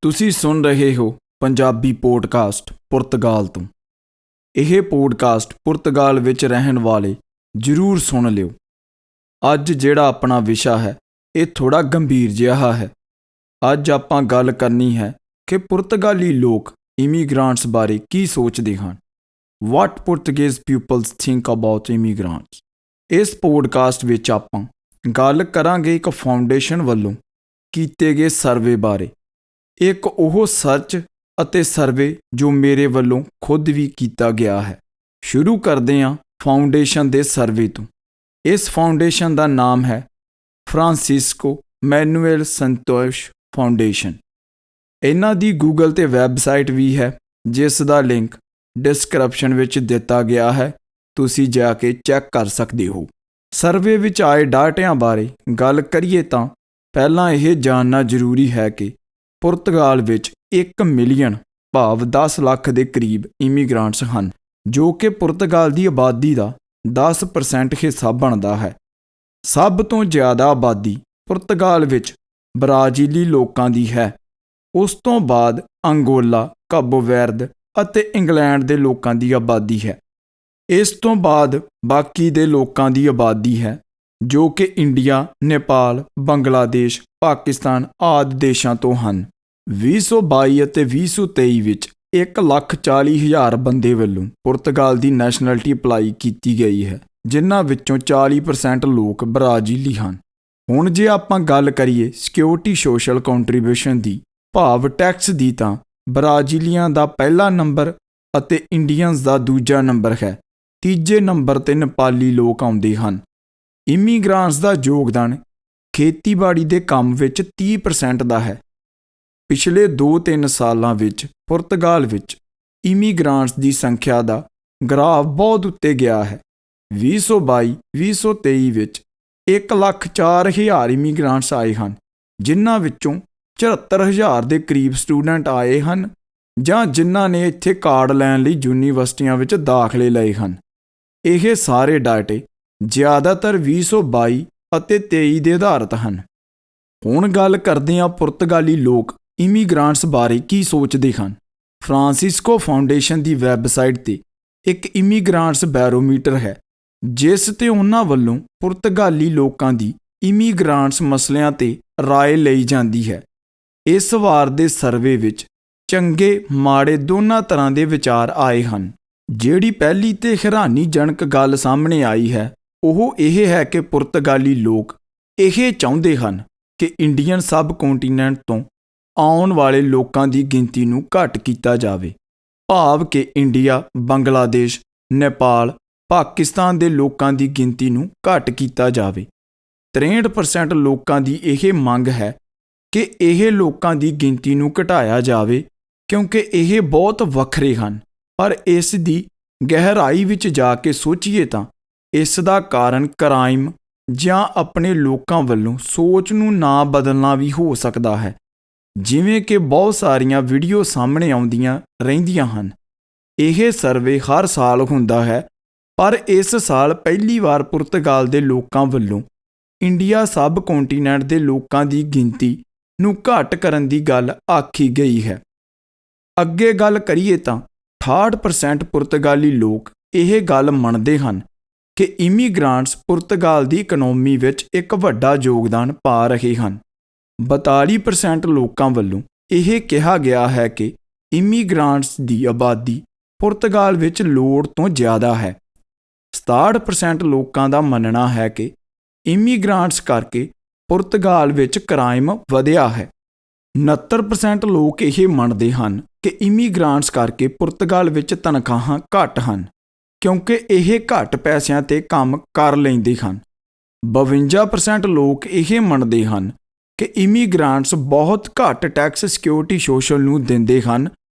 ਤੁਸੀਂ ਸੁਣ ਰਹੇ ਹੋ ਪੰਜਾਬੀ ਪੋਡਕਾਸਟ ਪੁਰਤਗਾਲ ਤੋਂ। ਇਹ ਪੋਡਕਾਸਟ ਪੁਰਤਗਾਲ ਵਿੱਚ ਰਹਿਣ ਵਾਲੇ ਜ਼ਰੂਰ ਸੁਣ ਲਿਓ। ਅੱਜ ਜਿਹੜਾ ਆਪਣਾ ਵਿਸ਼ਾ ਹੈ ਇਹ ਥੋੜ੍ਹਾ ਗੰਭੀਰ ਜਿਹਾ ਹੈ। ਅੱਜ ਆਪਾਂ ਗੱਲ ਕਰਨੀ ਹੈ ਕਿ ਪੁਰਤਗਾਲੀ ਲੋਕ ਇਮੀਗ੍ਰਾਂਟਸ ਬਾਰੇ ਕੀ ਸੋਚਦੇ ਹਨ। ਵਾਟ ਪੁਰਤਗੀਜ਼ ਪੀਪਲਸ ਥਿੰਕ ਅਬਾਊਟ ਇਮੀਗ੍ਰਾਂਟਸ। ਇਸ ਪੋਡਕਾਸਟ ਵਿੱਚ ਆਪਾਂ ਗੱਲ ਕਰਾਂਗੇ ਇੱਕ ਫਾਊਂਡੇਸ਼ਨ ਵੱਲੋਂ ਕੀਤੇ ਗਏ ਸਰਵੇ ਬਾਰੇ। ਇੱਕ ਉਹ ਸਰਚ ਅਤੇ ਸਰਵੇ ਜੋ ਮੇਰੇ ਵੱਲੋਂ ਖੁਦ ਵੀ ਕੀਤਾ ਗਿਆ ਹੈ। ਸ਼ੁਰੂ ਕਰਦੇ ਹਾਂ ਫਾਊਂਡੇਸ਼ਨ ਦੇ ਸਰਵੇ ਤੋਂ। ਇਸ ਫਾਊਂਡੇਸ਼ਨ ਦਾ ਨਾਮ ਹੈ ਫਰਾਂਸਿਸਕੋ ਮੈਨੂਅਲ ਸੰਤੋਸ਼ ਫਾਊਂਡੇਸ਼ਨ। ਇਹਨਾਂ ਦੀ ਗੂਗਲ 'ਤੇ ਵੈੱਬਸਾਈਟ ਵੀ ਹੈ ਜਿਸ ਦਾ ਲਿੰਕ ਡਿਸਕ੍ਰਿਪਸ਼ਨ ਵਿੱਚ ਦਿੱਤਾ ਗਿਆ ਹੈ, ਤੁਸੀਂ ਜਾ ਕੇ ਚੈੱਕ ਕਰ ਸਕਦੇ ਹੋ। ਸਰਵੇ ਵਿੱਚ ਆਏ ਡਾਟਿਆਂ ਬਾਰੇ ਗੱਲ ਕਰੀਏ ਤਾਂ ਪਹਿਲਾਂ ਇਹ ਜਾਣਨਾ ਜ਼ਰੂਰੀ ਹੈ ਕਿ ਪੁਰਤਗਾਲ ਵਿੱਚ 1 ਮਿਲੀਅਨ ਭਾਵ 10 ਲੱਖ ਦੇ ਕਰੀਬ ਇਮੀਗ੍ਰਾਂਟਸ ਹਨ, ਜੋ ਕਿ ਪੁਰਤਗਾਲ ਦੀ ਆਬਾਦੀ ਦਾ 10% ਹਿੱਸਾ ਬਣਦਾ ਹੈ। ਸਭ ਤੋਂ ਜ਼ਿਆਦਾ ਆਬਾਦੀ ਪੁਰਤਗਾਲ ਵਿੱਚ ਬ੍ਰਾਜ਼ੀਲੀ ਲੋਕਾਂ ਦੀ ਹੈ। ਉਸ ਤੋਂ ਬਾਅਦ ਅੰਗੋਲਾ, ਕੈਬੋ ਵਰਦੇ ਅਤੇ ਇੰਗਲੈਂਡ ਦੇ ਲੋਕਾਂ ਦੀ ਆਬਾਦੀ ਹੈ। ਇਸ ਤੋਂ ਬਾਅਦ ਬਾਕੀ ਦੇ ਲੋਕਾਂ ਦੀ ਆਬਾਦੀ ਹੈ ਜੋ ਕਿ ਇੰਡੀਆ, ਨੇਪਾਲ, ਬੰਗਲਾਦੇਸ਼, ਪਾਕਿਸਤਾਨ ਆਦਿ ਦੇਸ਼ਾਂ ਤੋਂ ਹਨ। 2022 ਅਤੇ 2023 ਵਿੱਚ 1,40,000 ਬੰਦੇ ਵੱਲੋਂ ਪੁਰਤਗਾਲ ਦੀ ਨੈਸ਼ਨੈਲਿਟੀ ਅਪਲਾਈ ਕੀਤੀ ਗਈ ਹੈ, ਜਿਨ੍ਹਾਂ ਵਿੱਚੋਂ 40% ਲੋਕ ਬ੍ਰਾਜ਼ੀਲੀ ਹਨ। ਹੁਣ ਜੇ ਆਪਾਂ ਗੱਲ ਕਰੀਏ ਸਿਕਿਉਰਿਟੀ ਸੋਸ਼ਲ ਕੰਟਰੀਬਿਊਸ਼ਨ ਦੀ ਭਾਵ ਟੈਕਸ ਦੀ, ਤਾਂ ਬ੍ਰਾਜ਼ੀਲੀਆਂ ਦਾ ਪਹਿਲਾ ਨੰਬਰ ਅਤੇ ਇੰਡੀਅਨਸ ਦਾ ਦੂਜਾ ਨੰਬਰ ਹੈ। ਤੀਜੇ ਨੰਬਰ 'ਤੇ ਨੇਪਾਲੀ ਲੋਕ ਆਉਂਦੇ ਹਨ। ਇਮੀਗ੍ਰਾਂਟਸ ਦਾ ਯੋਗਦਾਨ ਖੇਤੀਬਾੜੀ ਦੇ ਕੰਮ ਵਿੱਚ 30% ਦਾ ਹੈ। ਪਿਛਲੇ 2-3 ਸਾਲਾਂ ਵਿੱਚ ਪੁਰਤਗਾਲ ਵਿੱਚ ਇਮੀਗ੍ਰਾਂਟਸ ਦੀ ਸੰਖਿਆ ਦਾ ਗ੍ਰਾਫ ਬਹੁਤ ਉੱਤੇ ਗਿਆ ਹੈ। 2022-2023 ਵਿੱਚ 1,04,000 ਇਮੀਗ੍ਰਾਂਟਸ ਆਏ ਹਨ, ਜਿਨ੍ਹਾਂ ਵਿੱਚੋਂ 74,000 ਦੇ ਕਰੀਬ ਸਟੂਡੈਂਟ ਆਏ ਹਨ ਜਾਂ ਜਿਨ੍ਹਾਂ ਨੇ ਇੱਥੇ ਕਾਰਡ ਲੈਣ ਲਈ ਯੂਨੀਵਰਸਿਟੀਆਂ ਵਿੱਚ ਦਾਖਲੇ ਲਏ ਹਨ। ਇਹ ਸਾਰੇ ਡਾਟੇ ਜ਼ਿਆਦਾਤਰ 2022 ਅਤੇ 23 ਦੇ ਆਧਾਰਿਤ ਹਨ। ਹੁਣ ਗੱਲ ਕਰਦੇ ਹਾਂ ਪੁਰਤਗਾਲੀ ਲੋਕ ਇਮੀਗ੍ਰਾਂਟਸ ਬਾਰੇ ਕੀ ਸੋਚਦੇ ਹਨ। ਫਰਾਂਸਿਸਕੋ ਫਾਊਂਡੇਸ਼ਨ ਦੀ ਵੈੱਬਸਾਈਟ 'ਤੇ ਇੱਕ ਇਮੀਗ੍ਰਾਂਟਸ ਬੈਰੋਮੀਟਰ ਹੈ, ਜਿਸ 'ਤੇ ਉਹਨਾਂ ਵੱਲੋਂ ਪੁਰਤਗਾਲੀ ਲੋਕਾਂ ਦੀ ਇਮੀਗ੍ਰਾਂਟਸ ਮਸਲਿਆਂ 'ਤੇ ਰਾਏ ਲਈ ਜਾਂਦੀ ਹੈ। ਇਸ ਵਾਰ ਦੇ ਸਰਵੇ ਵਿੱਚ ਚੰਗੇ ਮਾੜੇ ਦੋਨਾਂ ਤਰ੍ਹਾਂ ਦੇ ਵਿਚਾਰ ਆਏ ਹਨ। ਜਿਹੜੀ ਪਹਿਲੀ ਤੇ ਹੈਰਾਨੀਜਨਕ ਗੱਲ ਸਾਹਮਣੇ ਆਈ ਹੈ ਉਹ ਇਹ ਹੈ ਕਿ ਪੁਰਤਗਾਲੀ ਲੋਕ ਇਹ ਚਾਹੁੰਦੇ ਹਨ ਕਿ ਇੰਡੀਅਨ ਸਬ ਕੰਟੀਨੈਂਟ ਤੋਂ ਆਉਣ ਵਾਲੇ ਲੋਕਾਂ ਦੀ ਗਿਣਤੀ ਨੂੰ ਘੱਟ ਕੀਤਾ ਜਾਵੇ, ਭਾਵ ਕਿ ਇੰਡੀਆ, ਬੰਗਲਾਦੇਸ਼, ਨੇਪਾਲ, ਪਾਕਿਸਤਾਨ ਦੇ ਲੋਕਾਂ ਦੀ ਗਿਣਤੀ ਨੂੰ ਘੱਟ ਕੀਤਾ ਜਾਵੇ। 63% ਲੋਕਾਂ ਦੀ ਇਹ ਮੰਗ ਹੈ ਕਿ ਇਹ ਲੋਕਾਂ ਦੀ ਗਿਣਤੀ ਨੂੰ ਘਟਾਇਆ ਜਾਵੇ ਕਿਉਂਕਿ ਇਹ ਬਹੁਤ ਵੱਖਰੇ ਹਨ। ਪਰ ਇਸ ਦੀ ਗਹਿਰਾਈ ਵਿੱਚ ਜਾ ਕੇ ਸੋਚੀਏ ਤਾਂ ਇਸ ਦਾ ਕਾਰਨ ਕ੍ਰਾਈਮ ਜਾਂ ਆਪਣੇ ਲੋਕਾਂ ਵੱਲੋਂ ਸੋਚ ਨੂੰ ਨਾ ਬਦਲਣਾ ਵੀ ਹੋ ਸਕਦਾ ਹੈ, ਜਿਵੇਂ ਕਿ ਬਹੁਤ ਸਾਰੀਆਂ ਵੀਡੀਓ ਸਾਹਮਣੇ ਆਉਂਦੀਆਂ ਰਹਿੰਦੀਆਂ ਹਨ। ਇਹ ਸਰਵੇ ਹਰ ਸਾਲ ਹੁੰਦਾ ਹੈ, ਪਰ ਇਸ ਸਾਲ ਪਹਿਲੀ ਵਾਰ ਪੁਰਤਗਾਲ ਦੇ ਲੋਕਾਂ ਵੱਲੋਂ ਇੰਡੀਆ ਸਬ ਕੰਟੀਨੈਂਟ ਦੇ ਲੋਕਾਂ ਦੀ ਗਿਣਤੀ ਨੂੰ ਘੱਟ ਕਰਨ ਦੀ ਗੱਲ ਆਖੀ ਗਈ ਹੈ। ਅੱਗੇ ਗੱਲ ਕਰੀਏ ਤਾਂ 68% ਪੁਰਤਗਾਲੀ ਲੋਕ ਇਹ ਗੱਲ ਮੰਨਦੇ ਹਨ ਕਿ ਇਮੀਗ੍ਰਾਂਟਸ ਪੁਰਤਗਾਲ ਦੀ ਇਕਨੋਮੀ ਵਿੱਚ ਇੱਕ ਵੱਡਾ ਯੋਗਦਾਨ ਪਾ ਰਹੇ ਹਨ। 42% ਲੋਕਾਂ ਵੱਲੋਂ ਇਹ ਕਿਹਾ ਗਿਆ ਹੈ ਕਿ ਇਮੀਗ੍ਰਾਂਟਸ ਦੀ ਆਬਾਦੀ ਪੁਰਤਗਾਲ ਵਿੱਚ ਲੋੜ ਤੋਂ ਜ਼ਿਆਦਾ ਹੈ। 67% ਲੋਕਾਂ ਦਾ ਮੰਨਣਾ ਹੈ ਕਿ ਇਮੀਗ੍ਰਾਂਟਸ ਕਰਕੇ ਪੁਰਤਗਾਲ ਵਿੱਚ ਕ੍ਰਾਈਮ ਵਧਿਆ ਹੈ। 69% ਲੋਕ ਇਹ ਮੰਨਦੇ ਹਨ ਕਿ ਇਮੀਗ੍ਰਾਂਟਸ ਕਰਕੇ ਪੁਰਤਗਾਲ ਵਿੱਚ ਤਨਖਾਹਾਂ ਘੱਟ ਹਨ ਕਿਉਂਕਿ ਇਹ ਘੱਟ ਪੈਸਿਆਂ 'ਤੇ ਕੰਮ ਕਰ ਲੈਂਦੇ ਹਨ। 52% ਲੋਕ ਇਹ ਮੰਨਦੇ ਹਨ ਕਿ ਇਮੀਗ੍ਰਾਂਟਸ ਬਹੁਤ ਘੱਟ ਟੈਕਸ ਸਿਕਿਉਰਿਟੀ ਸੋਸ਼ਲ ਨੂੰ ਦਿੰਦੇ ਹਨ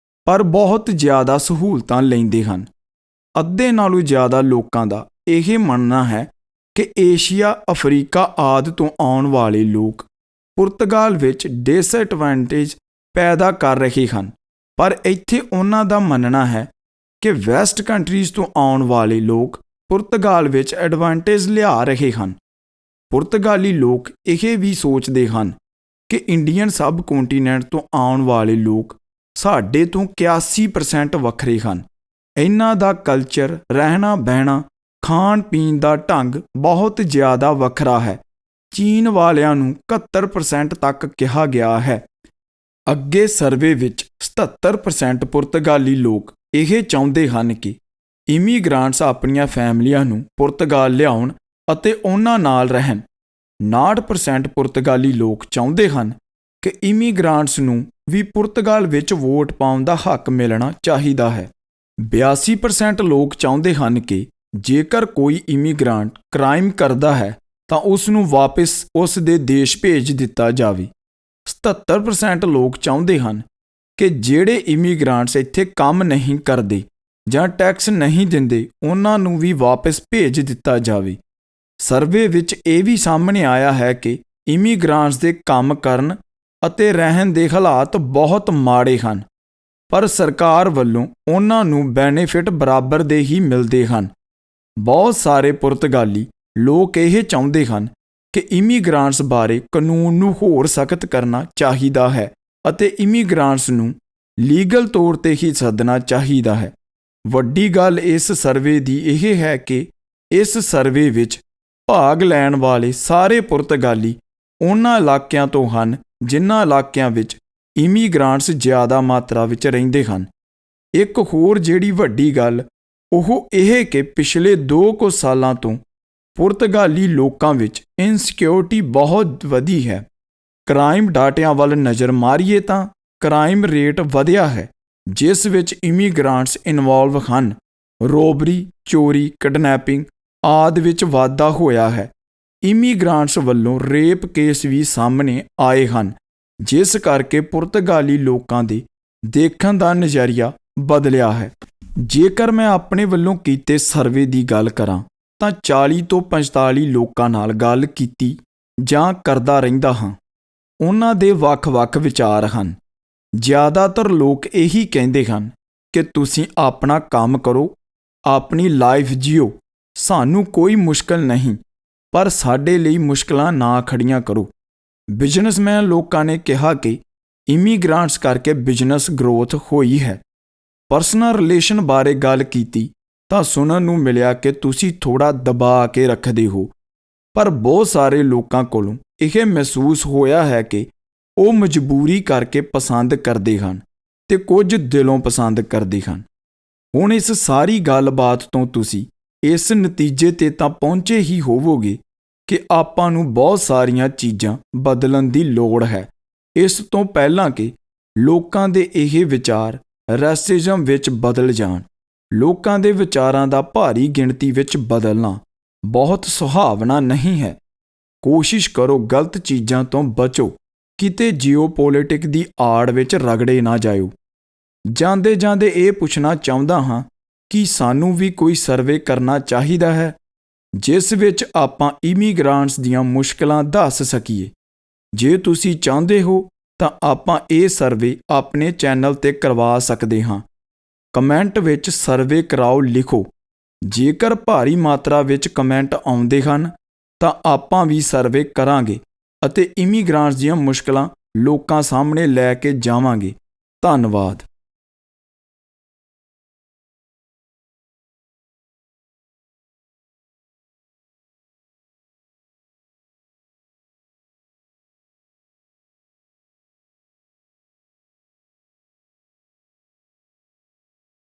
ਪਰ ਬਹੁਤ ਜ਼ਿਆਦਾ ਸਹੂਲਤਾਂ ਲੈਂਦੇ ਹਨ। ਅੱਧੇ ਨਾਲੋਂ ਜ਼ਿਆਦਾ ਲੋਕਾਂ ਦਾ ਇਹ ਮੰਨਣਾ ਹੈ ਕਿ ਏਸ਼ੀਆ, ਅਫਰੀਕਾ ਆਦਿ ਤੋਂ ਆਉਣ ਵਾਲੇ ਲੋਕ ਪੁਰਤਗਾਲ ਵਿੱਚ ਡਿਸਐਡਵਾਂਟੇਜ ਪੈਦਾ ਕਰ ਰਹੇ ਹਨ, ਪਰ ਇੱਥੇ ਉਹਨਾਂ ਦਾ ਮੰਨਣਾ ਹੈ ਕਿ ਵੈਸਟ ਕੰਟਰੀਜ਼ ਤੋਂ ਆਉਣ ਵਾਲੇ ਲੋਕ ਪੁਰਤਗਾਲ ਵਿੱਚ ਐਡਵਾਂਟੇਜ ਲਿਆ ਰਹੇ ਹਨ। ਪੁਰਤਗਾਲੀ ਲੋਕ ਇਹ ਵੀ ਸੋਚਦੇ ਹਨ ਕਿ ਇੰਡੀਅਨ ਸਬ ਕੰਟੀਨੈਂਟ ਤੋਂ ਆਉਣ ਵਾਲੇ ਲੋਕ ਸਾਡੇ ਤੋਂ 81% ਵੱਖਰੇ ਹਨ। ਇਹਨਾਂ ਦਾ ਕਲਚਰ, ਰਹਿਣਾ ਬਹਿਣਾ, ਖਾਣ ਪੀਣ ਦਾ ਢੰਗ ਬਹੁਤ ਜ਼ਿਆਦਾ ਵੱਖਰਾ ਹੈ। ਚੀਨ ਵਾਲਿਆਂ ਨੂੰ 71% ਤੱਕ ਕਿਹਾ ਗਿਆ ਹੈ। ਅੱਗੇ ਸਰਵੇ ਵਿੱਚ 77% ਪੁਰਤਗਾਲੀ ਲੋਕ ਇਹ ਚਾਹੁੰਦੇ ਹਨ ਕਿ ਇਮੀਗ੍ਰਾਂਟਸ ਆਪਣੀਆਂ ਫੈਮਲੀਆਂ ਨੂੰ ਪੁਰਤਗਾਲ ਲਿਆਉਣ ਅਤੇ ਉਹਨਾਂ ਨਾਲ ਰਹਿਣ। 59% ਪੁਰਤਗਾਲੀ ਲੋਕ ਚਾਹੁੰਦੇ ਹਨ ਕਿ ਇਮੀਗ੍ਰਾਂਟਸ ਨੂੰ ਵੀ ਪੁਰਤਗਾਲ ਵਿੱਚ ਵੋਟ ਪਾਉਣ ਦਾ ਹੱਕ ਮਿਲਣਾ ਚਾਹੀਦਾ ਹੈ। 82% ਲੋਕ ਚਾਹੁੰਦੇ ਹਨ ਕਿ ਜੇਕਰ ਕੋਈ ਇਮੀਗ੍ਰਾਂਟ ਕ੍ਰਾਈਮ ਕਰਦਾ ਹੈ ਤਾਂ ਉਸ ਨੂੰ ਵਾਪਸ ਉਸ ਦੇ ਦੇਸ਼ ਭੇਜ ਦਿੱਤਾ ਜਾਵੇ। 77% ਲੋਕ ਚਾਹੁੰਦੇ ਹਨ ਕਿ ਜਿਹੜੇ ਇਮੀਗ੍ਰਾਂਟਸ ਇੱਥੇ ਕੰਮ ਨਹੀਂ ਕਰਦੇ ਜਾਂ ਟੈਕਸ ਨਹੀਂ ਦਿੰਦੇ ਉਹਨਾਂ ਨੂੰ ਵੀ ਵਾਪਸ ਭੇਜ ਦਿੱਤਾ ਜਾਵੇ। ਸਰਵੇ ਵਿੱਚ ਇਹ ਵੀ ਸਾਹਮਣੇ ਆਇਆ ਹੈ ਕਿ ਇਮੀਗ੍ਰਾਂਟਸ ਦੇ ਕੰਮ ਕਰਨ ਅਤੇ ਰਹਿਣ ਦੇ ਹਾਲਾਤ ਬਹੁਤ ਮਾੜੇ ਹਨ, ਪਰ ਸਰਕਾਰ ਵੱਲੋਂ ਉਹਨਾਂ ਨੂੰ ਬੈਨੀਫਿਟ ਬਰਾਬਰ ਦੇ ਹੀ ਮਿਲਦੇ ਹਨ। ਬਹੁਤ ਸਾਰੇ ਪੁਰਤਗਾਲੀ ਲੋਕ ਇਹ ਚਾਹੁੰਦੇ ਹਨ ਕਿ ਇਮੀਗ੍ਰਾਂਟਸ ਬਾਰੇ ਕਾਨੂੰਨ ਨੂੰ ਹੋਰ ਸਖਤ ਕਰਨਾ ਚਾਹੀਦਾ ਹੈ ਅਤੇ ਇਮੀਗ੍ਰਾਂਟਸ ਨੂੰ ਲੀਗਲ ਤੌਰ 'ਤੇ ਹੀ ਸੱਦਣਾ ਚਾਹੀਦਾ ਹੈ। ਵੱਡੀ ਗੱਲ ਇਸ ਸਰਵੇ ਦੀ ਇਹ ਹੈ ਕਿ ਇਸ ਸਰਵੇ ਵਿੱਚ ਭਾਗ ਲੈਣ ਵਾਲੇ ਸਾਰੇ ਪੁਰਤਗਾਲੀ ਉਹਨਾਂ ਇਲਾਕਿਆਂ ਤੋਂ ਹਨ ਜਿਨ੍ਹਾਂ ਇਲਾਕਿਆਂ ਵਿੱਚ ਇਮੀਗ੍ਰਾਂਟਸ ਜ਼ਿਆਦਾ ਮਾਤਰਾ ਵਿੱਚ ਰਹਿੰਦੇ ਹਨ। ਇੱਕ ਹੋਰ ਜਿਹੜੀ ਵੱਡੀ ਗੱਲ ਉਹ ਇਹ ਕਿ ਪਿਛਲੇ 2 ਕੁ ਸਾਲਾਂ ਤੋਂ ਪੁਰਤਗਾਲੀ ਲੋਕਾਂ ਵਿੱਚ ਇਨਸਿਕਿਉਰਿਟੀ ਬਹੁਤ ਵਧੀ ਹੈ। ਕ੍ਰਾਈਮ ਡਾਟਿਆਂ ਵੱਲ ਨਜ਼ਰ ਮਾਰੀਏ ਤਾਂ ਕ੍ਰਾਈਮ ਰੇਟ ਵਧਿਆ ਹੈ ਜਿਸ ਵਿੱਚ ਇਮੀਗ੍ਰਾਂਟਸ ਇਨਵੋਲਵ ਹਨ। ਰੋਬਰੀ, ਚੋਰੀ, ਕਿਡਨੈਪਿੰਗ ਆਦਿ ਵਿੱਚ ਵਾਧਾ ਹੋਇਆ ਹੈ। ਇਮੀਗ੍ਰਾਂਟਸ ਵੱਲੋਂ ਰੇਪ ਕੇਸ ਵੀ ਸਾਹਮਣੇ ਆਏ ਹਨ ਜਿਸ ਕਰਕੇ ਪੁਰਤਗਾਲੀ ਲੋਕਾਂ ਦੇ ਦੇਖਣ ਦਾ ਨਜ਼ਰੀਆ ਬਦਲਿਆ ਹੈ। ਜੇਕਰ ਮੈਂ ਆਪਣੇ ਵੱਲੋਂ ਕੀਤੇ ਸਰਵੇ ਦੀ ਗੱਲ ਕਰਾਂ ਤਾਂ 40 ਤੋਂ 45 ਲੋਕਾਂ ਨਾਲ ਗੱਲ ਕੀਤੀ ਜਾਂ ਕਰਦਾ ਰਹਿੰਦਾ ਹਾਂ। ਉਹਨਾਂ ਦੇ ਵੱਖ-ਵੱਖ ਵਿਚਾਰ ਹਨ। ਜ਼ਿਆਦਾਤਰ ਲੋਕ ਇਹੀ ਕਹਿੰਦੇ ਹਨ ਕਿ ਤੁਸੀਂ ਆਪਣਾ ਕੰਮ ਕਰੋ, ਆਪਣੀ ਲਾਈਫ ਜੀਓ, ਸਾਨੂੰ ਕੋਈ ਮੁਸ਼ਕਲ ਨਹੀਂ, ਪਰ ਸਾਡੇ ਲਈ ਮੁਸ਼ਕਲਾਂ ਨਾ ਖੜੀਆਂ ਕਰੋ। ਬਿਜ਼ਨਸਮੈਨ ਲੋਕਾਂ ਨੇ ਕਿਹਾ ਕਿ ਇਮੀਗ੍ਰਾਂਟਸ ਕਰਕੇ ਬਿਜ਼ਨਸ ਗਰੋਥ ਹੋਈ ਹੈ। ਪਰਸਨਲ ਰਿਲੇਸ਼ਨ ਬਾਰੇ ਗੱਲ ਕੀਤੀ ਤਾਂ ਸੁਣਨ ਨੂੰ ਮਿਲਿਆ ਕਿ ਤੁਸੀਂ ਥੋੜ੍ਹਾ ਦਬਾ ਕੇ ਰੱਖਦੇ ਹੋ, ਪਰ ਬਹੁਤ ਸਾਰੇ ਲੋਕਾਂ ਕੋਲੋਂ ਇਹ ਮਹਿਸੂਸ ਹੋਇਆ ਹੈ ਕਿ ਉਹ ਮਜਬੂਰੀ ਕਰਕੇ ਪਸੰਦ ਕਰਦੇ ਹਨ ਤੇ ਕੁਝ ਦਿਲੋਂ ਪਸੰਦ ਕਰਦੇ ਹਨ। ਹੁਣ ਇਸ ਸਾਰੀ ਗੱਲਬਾਤ ਤੋਂ ਤੁਸੀਂ ਇਸ ਨਤੀਜੇ 'ਤੇ ਤਾਂ ਪਹੁੰਚੇ ਹੀ ਹੋਵੋਗੇ ਕਿ ਆਪਾਂ ਨੂੰ ਬਹੁਤ ਸਾਰੀਆਂ ਚੀਜ਼ਾਂ ਬਦਲਣ ਦੀ ਲੋੜ ਹੈ ਇਸ ਤੋਂ ਪਹਿਲਾਂ ਕਿ ਲੋਕਾਂ ਦੇ ਇਹ ਵਿਚਾਰ ਰੈਸਿਜ਼ਮ ਵਿੱਚ ਬਦਲ ਜਾਣ। ਲੋਕਾਂ ਦੇ ਵਿਚਾਰਾਂ ਦਾ ਭਾਰੀ ਗਿਣਤੀ ਵਿੱਚ ਬਦਲਣਾ ਬਹੁਤ ਸੁਹਾਵਣਾ ਨਹੀਂ ਹੈ। ਕੋਸ਼ਿਸ਼ ਕਰੋ ਗਲਤ ਚੀਜ਼ਾਂ ਤੋਂ ਬਚੋ, ਕਿਤੇ ਜੀਓਪੋਲਿਟਿਕ ਦੀ ਆੜ ਵਿੱਚ ਰਗੜੇ ਨਾ ਜਾਇਓ। ਜਾਂਦੇ ਜਾਂਦੇ ਇਹ ਪੁੱਛਣਾ ਚਾਹੁੰਦਾ ਹਾਂ ਕਿ ਸਾਨੂੰ ਵੀ ਕੋਈ ਸਰਵੇ ਕਰਨਾ ਚਾਹੀਦਾ ਹੈ ਜਿਸ ਵਿੱਚ ਆਪਾਂ ਇਮੀਗ੍ਰਾਂਟਸ ਦੀਆਂ ਮੁਸ਼ਕਲਾਂ ਦੱਸ ਸਕੀਏ। ਜੇ ਤੁਸੀਂ ਚਾਹੁੰਦੇ ਹੋ ਤਾਂ ਆਪਾਂ ਇਹ ਸਰਵੇ ਆਪਣੇ ਚੈਨਲ 'ਤੇ ਕਰਵਾ ਸਕਦੇ ਹਾਂ। ਕਮੈਂਟ ਵਿੱਚ ਸਰਵੇ ਕਰਾਓ ਲਿਖੋ। ਜੇਕਰ ਭਾਰੀ ਮਾਤਰਾ ਵਿੱਚ ਕਮੈਂਟ ਆਉਂਦੇ ਹਨ ਤਾਂ ਆਪਾਂ ਵੀ ਸਰਵੇ ਕਰਾਂਗੇ ਅਤੇ ਇਮੀਗ੍ਰਾਂਟਸ ਦੀਆਂ ਮੁਸ਼ਕਲਾਂ ਲੋਕਾਂ ਸਾਹਮਣੇ ਲੈ ਕੇ ਜਾਵਾਂਗੇ। ਧੰਨਵਾਦ।